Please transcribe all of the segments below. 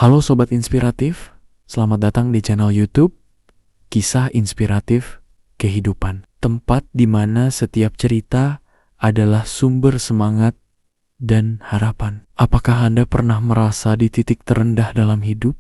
Halo Sobat Inspiratif, selamat datang di channel YouTube Kisah Inspiratif Kehidupan. Tempat di mana setiap cerita adalah sumber semangat dan harapan. Apakah Anda pernah merasa di titik terendah dalam hidup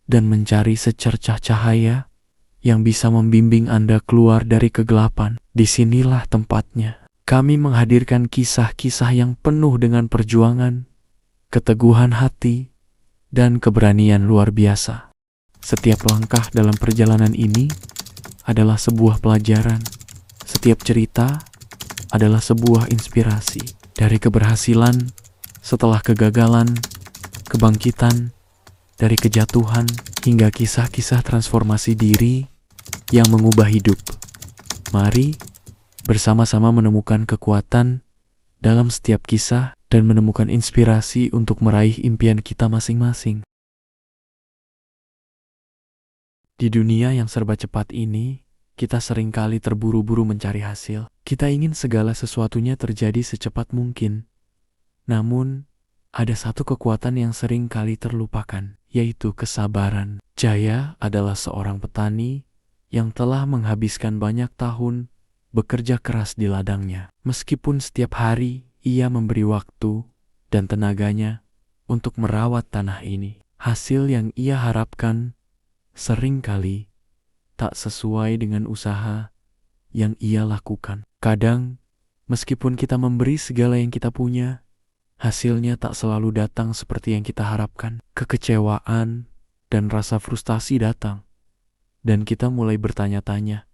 dan mencari secercah cahaya yang bisa membimbing Anda keluar dari kegelapan? Disinilah tempatnya. Kami menghadirkan kisah-kisah yang penuh dengan perjuangan, keteguhan hati, dan keberanian luar biasa. Setiap langkah dalam perjalanan ini adalah sebuah pelajaran. Setiap cerita adalah sebuah inspirasi. Dari keberhasilan, setelah kegagalan, kebangkitan, dari kejatuhan, hingga kisah-kisah transformasi diri yang mengubah hidup. Mari bersama-sama menemukan kekuatan dalam setiap kisah dan menemukan inspirasi untuk meraih impian kita masing-masing. Di dunia yang serba cepat ini, kita seringkali terburu-buru mencari hasil. Kita ingin segala sesuatunya terjadi secepat mungkin. Namun, ada satu kekuatan yang sering kali terlupakan, yaitu kesabaran. Jaya adalah seorang petani yang telah menghabiskan banyak tahun bekerja keras di ladangnya. Meskipun setiap hari ia memberi waktu dan tenaganya untuk merawat tanah ini, hasil yang ia harapkan seringkali tak sesuai dengan usaha yang ia lakukan. Kadang, meskipun kita memberi segala yang kita punya, hasilnya tak selalu datang seperti yang kita harapkan. Kekecewaan dan rasa frustasi datang, dan kita mulai bertanya-tanya,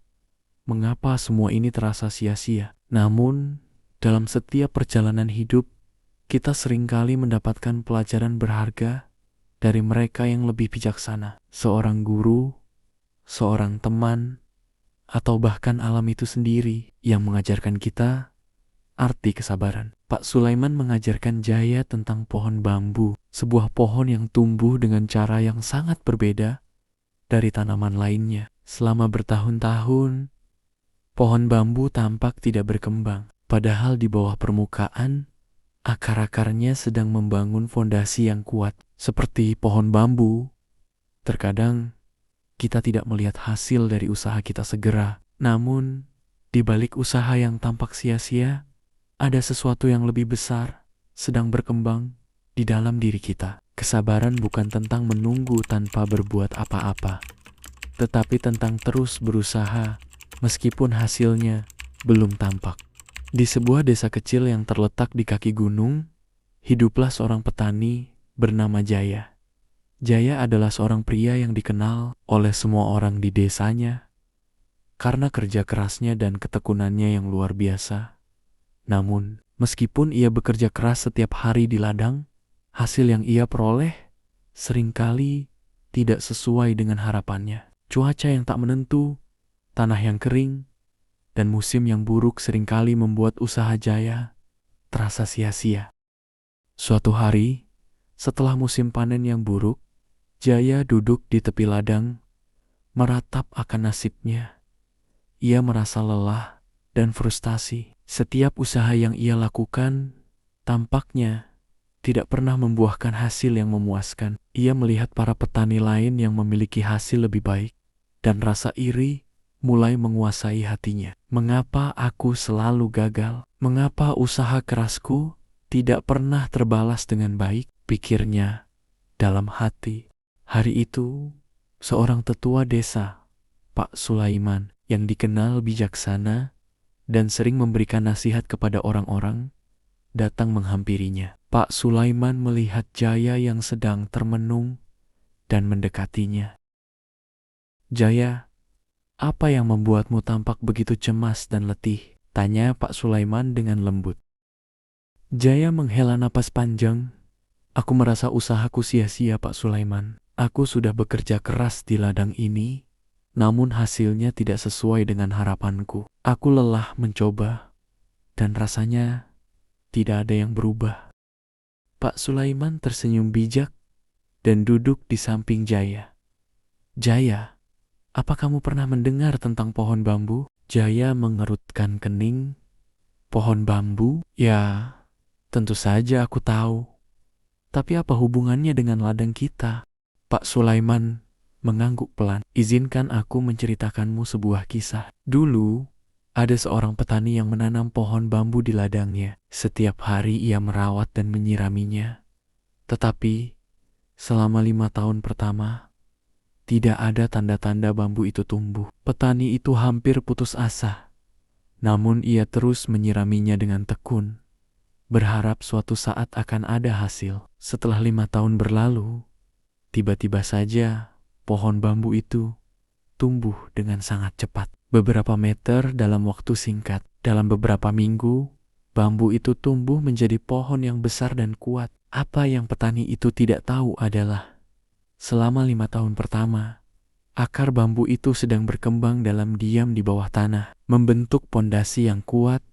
mengapa semua ini terasa sia-sia? Namun, dalam setiap perjalanan hidup, kita seringkali mendapatkan pelajaran berharga dari mereka yang lebih bijaksana. Seorang guru, seorang teman, atau bahkan alam itu sendiri yang mengajarkan kita arti kesabaran. Pak Sulaiman mengajarkan Jaya tentang pohon bambu, sebuah pohon yang tumbuh dengan cara yang sangat berbeda dari tanaman lainnya. Selama bertahun-tahun, pohon bambu tampak tidak berkembang. Padahal di bawah permukaan, akar-akarnya sedang membangun fondasi yang kuat. Seperti pohon bambu, terkadang kita tidak melihat hasil dari usaha kita segera. Namun, di balik usaha yang tampak sia-sia, ada sesuatu yang lebih besar sedang berkembang di dalam diri kita. Kesabaran bukan tentang menunggu tanpa berbuat apa-apa, tetapi tentang terus berusaha meskipun hasilnya belum tampak. Di sebuah desa kecil yang terletak di kaki gunung, hiduplah seorang petani bernama Jaya. Jaya adalah seorang pria yang dikenal oleh semua orang di desanya karena kerja kerasnya dan ketekunannya yang luar biasa. Namun, meskipun ia bekerja keras setiap hari di ladang, hasil yang ia peroleh seringkali tidak sesuai dengan harapannya. Cuaca yang tak menentu, tanah yang kering, dan musim yang buruk seringkali membuat usaha Jaya terasa sia-sia. Suatu hari, setelah musim panen yang buruk, Jaya duduk di tepi ladang, meratap akan nasibnya. Ia merasa lelah dan frustasi. Setiap usaha yang ia lakukan tampaknya tidak pernah membuahkan hasil yang memuaskan. Ia melihat para petani lain yang memiliki hasil lebih baik, dan rasa iri mulai menguasai hatinya. Mengapa aku selalu gagal? Mengapa usaha kerasku tidak pernah terbalas dengan baik? Pikirnya dalam hati. Hari itu, seorang tetua desa, Pak Sulaiman, yang dikenal bijaksana dan sering memberikan nasihat kepada orang-orang, datang menghampirinya. Pak Sulaiman melihat Jaya yang sedang termenung dan mendekatinya. "Jaya, apa yang membuatmu tampak begitu cemas dan letih?" tanya Pak Sulaiman dengan lembut. Jaya menghela napas panjang. "Aku merasa usahaku sia-sia, Pak Sulaiman. Aku sudah bekerja keras di ladang ini, namun hasilnya tidak sesuai dengan harapanku. Aku lelah mencoba, dan rasanya tidak ada yang berubah." Pak Sulaiman tersenyum bijak dan duduk di samping Jaya. "Jaya, apa kamu pernah mendengar tentang pohon bambu?" Jaya mengerutkan kening. "Pohon bambu? Ya, tentu saja aku tahu. Tapi apa hubungannya dengan ladang kita?" Pak Sulaiman mengangguk pelan. Izinkan aku menceritakanmu sebuah kisah. Dulu, ada seorang petani yang menanam pohon bambu di ladangnya. Setiap hari ia merawat dan menyiraminya. Tetapi, selama 5 tahun pertama, tidak ada tanda-tanda bambu itu tumbuh. Petani itu hampir putus asa. Namun ia terus menyiraminya dengan tekun, berharap suatu saat akan ada hasil. Setelah 5 tahun berlalu, tiba-tiba saja pohon bambu itu tumbuh dengan sangat cepat. Beberapa meter dalam waktu singkat. Dalam beberapa minggu, bambu itu tumbuh menjadi pohon yang besar dan kuat. Apa yang petani itu tidak tahu adalah, selama 5 tahun pertama, akar bambu itu sedang berkembang dalam diam di bawah tanah, membentuk pondasi yang kuat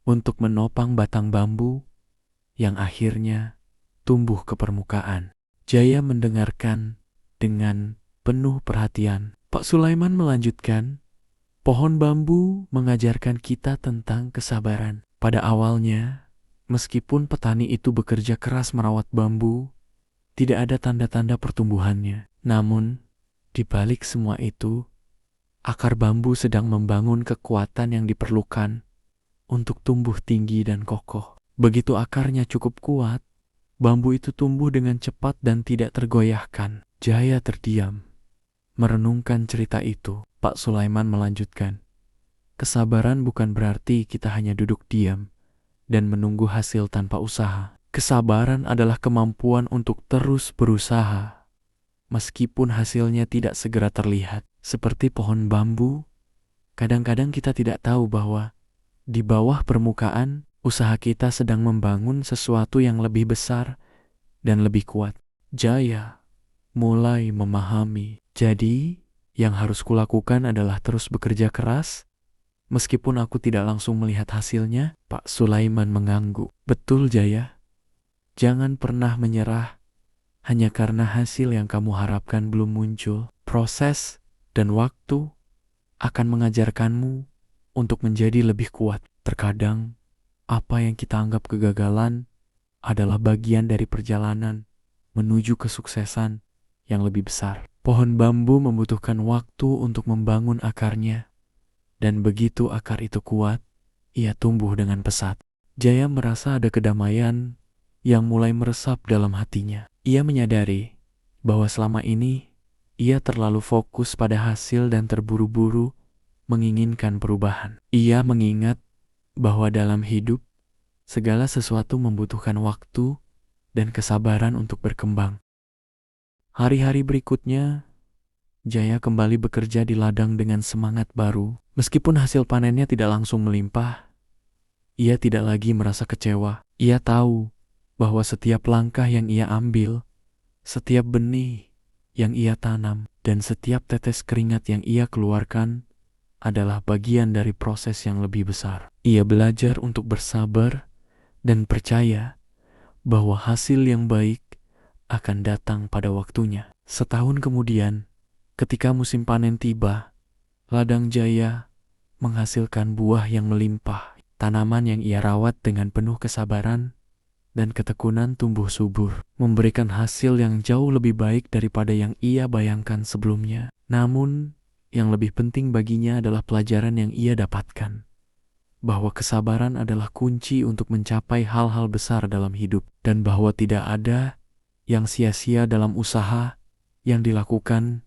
untuk menopang batang bambu yang akhirnya tumbuh ke permukaan. Jaya mendengarkan dengan penuh perhatian. Pak Sulaiman melanjutkan, pohon bambu mengajarkan kita tentang kesabaran. Pada awalnya, meskipun petani itu bekerja keras merawat bambu, tidak ada tanda-tanda pertumbuhannya. Namun, di balik semua itu, akar bambu sedang membangun kekuatan yang diperlukan untuk tumbuh tinggi dan kokoh. Begitu akarnya cukup kuat, bambu itu tumbuh dengan cepat dan tidak tergoyahkan. Jaya terdiam, merenungkan cerita itu. Pak Sulaiman melanjutkan, kesabaran bukan berarti kita hanya duduk diam dan menunggu hasil tanpa usaha. Kesabaran adalah kemampuan untuk terus berusaha, meskipun hasilnya tidak segera terlihat. Seperti pohon bambu, kadang-kadang kita tidak tahu bahwa di bawah permukaan, usaha kita sedang membangun sesuatu yang lebih besar dan lebih kuat. Jaya mulai memahami. Jadi, yang harus kulakukan adalah terus bekerja keras, meskipun aku tidak langsung melihat hasilnya. Pak Sulaiman mengangguk. Betul, Jaya. Jangan pernah menyerah hanya karena hasil yang kamu harapkan belum muncul. Proses dan waktu akan mengajarkanmu untuk menjadi lebih kuat. Terkadang, apa yang kita anggap kegagalan adalah bagian dari perjalanan menuju kesuksesan yang lebih besar. Pohon bambu membutuhkan waktu untuk membangun akarnya, dan begitu akar itu kuat, ia tumbuh dengan pesat. Jaya merasa ada kedamaian yang mulai meresap dalam hatinya. Ia menyadari bahwa selama ini ia terlalu fokus pada hasil dan terburu-buru menginginkan perubahan. Ia mengingat bahwa dalam hidup, segala sesuatu membutuhkan waktu dan kesabaran untuk berkembang. Hari-hari berikutnya, Jaya kembali bekerja di ladang dengan semangat baru. Meskipun hasil panennya tidak langsung melimpah, ia tidak lagi merasa kecewa. Ia tahu bahwa setiap langkah yang ia ambil, setiap benih yang ia tanam, dan setiap tetes keringat yang ia keluarkan adalah bagian dari proses yang lebih besar. Ia belajar untuk bersabar dan percaya bahwa hasil yang baik akan datang pada waktunya. Setahun kemudian, ketika musim panen tiba, ladang Jaya menghasilkan buah yang melimpah. Tanaman yang ia rawat dengan penuh kesabaran dan ketekunan tumbuh subur, memberikan hasil yang jauh lebih baik daripada yang ia bayangkan sebelumnya. Namun, yang lebih penting baginya adalah pelajaran yang ia dapatkan, bahwa kesabaran adalah kunci untuk mencapai hal-hal besar dalam hidup, dan bahwa tidak ada yang sia-sia dalam usaha yang dilakukan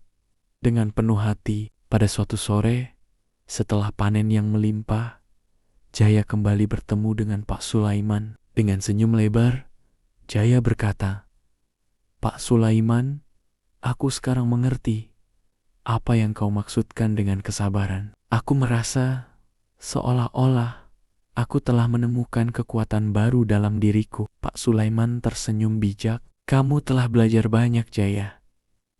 dengan penuh hati. Pada suatu sore, setelah panen yang melimpah, Jaya kembali bertemu dengan Pak Sulaiman. Dengan senyum lebar, Jaya berkata, "Pak Sulaiman, aku sekarang mengerti apa yang kau maksudkan dengan kesabaran. Aku merasa seolah-olah aku telah menemukan kekuatan baru dalam diriku." Pak Sulaiman tersenyum bijak. "Kamu telah belajar banyak, Jaya.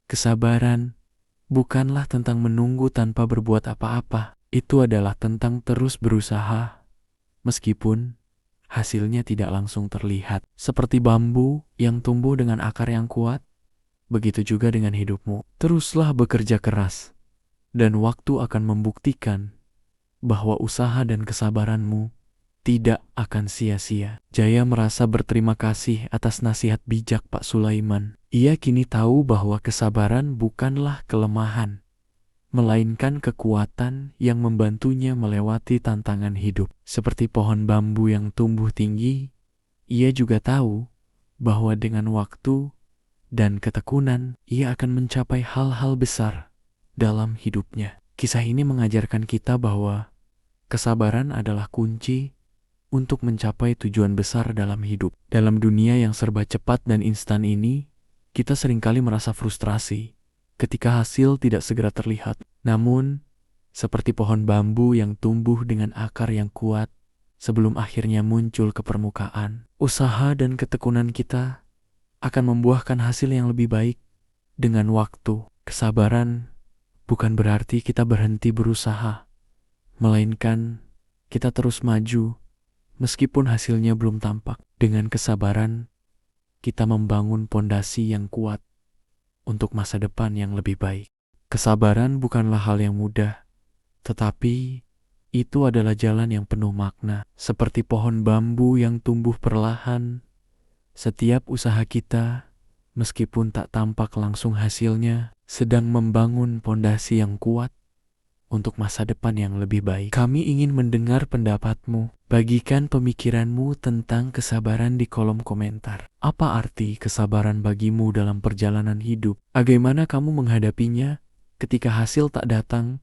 Kesabaran bukanlah tentang menunggu tanpa berbuat apa-apa. Itu adalah tentang terus berusaha, meskipun hasilnya tidak langsung terlihat. Seperti bambu yang tumbuh dengan akar yang kuat, begitu juga dengan hidupmu. Teruslah bekerja keras, dan waktu akan membuktikan bahwa usaha dan kesabaranmu tidak akan sia-sia." Jaya merasa berterima kasih atas nasihat bijak Pak Sulaiman. Ia kini tahu bahwa kesabaran bukanlah kelemahan, melainkan kekuatan yang membantunya melewati tantangan hidup. Seperti pohon bambu yang tumbuh tinggi, ia juga tahu bahwa dengan waktu dan ketekunan, ia akan mencapai hal-hal besar dalam hidupnya. Kisah ini mengajarkan kita bahwa kesabaran adalah kunci untuk mencapai tujuan besar dalam hidup. Dalam dunia yang serba cepat dan instan ini, kita seringkali merasa frustrasi ketika hasil tidak segera terlihat. Namun, seperti pohon bambu yang tumbuh dengan akar yang kuat sebelum akhirnya muncul ke permukaan, usaha dan ketekunan kita akan membuahkan hasil yang lebih baik dengan waktu. Kesabaran bukan berarti kita berhenti berusaha, melainkan kita terus maju meskipun hasilnya belum tampak. Dengan kesabaran, kita membangun pondasi yang kuat untuk masa depan yang lebih baik. Kesabaran bukanlah hal yang mudah, tetapi itu adalah jalan yang penuh makna. Seperti pohon bambu yang tumbuh perlahan, setiap usaha kita, meskipun tak tampak langsung hasilnya, sedang membangun pondasi yang kuat untuk masa depan yang lebih baik. Kami ingin mendengar pendapatmu. Bagikan pemikiranmu tentang kesabaran di kolom komentar. Apa arti kesabaran bagimu dalam perjalanan hidup? Bagaimana kamu menghadapinya ketika hasil tak datang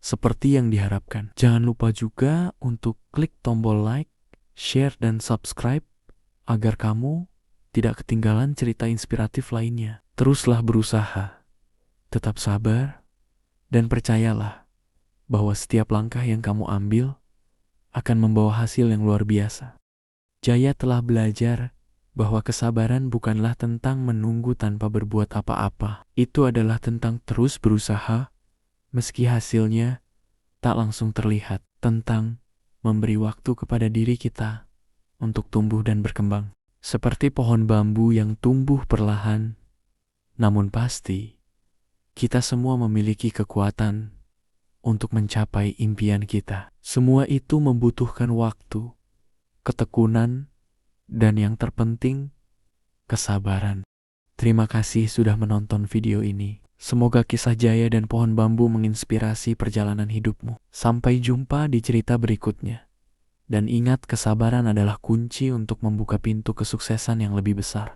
seperti yang diharapkan? Jangan lupa juga untuk klik tombol like, share, dan subscribe agar kamu tidak ketinggalan cerita inspiratif lainnya. Teruslah berusaha, tetap sabar, dan percayalah bahwa setiap langkah yang kamu ambil akan membawa hasil yang luar biasa. Jaya telah belajar bahwa kesabaran bukanlah tentang menunggu tanpa berbuat apa-apa. Itu adalah tentang terus berusaha meski hasilnya tak langsung terlihat. Tentang memberi waktu kepada diri kita untuk tumbuh dan berkembang. Seperti pohon bambu yang tumbuh perlahan, namun pasti kita semua memiliki kekuatan untuk mencapai impian kita. Semua itu membutuhkan waktu, ketekunan, dan yang terpenting, kesabaran. Terima kasih sudah menonton video ini. Semoga kisah Jaya dan pohon bambu menginspirasi perjalanan hidupmu. Sampai jumpa di cerita berikutnya. Dan ingat, kesabaran adalah kunci untuk membuka pintu kesuksesan yang lebih besar.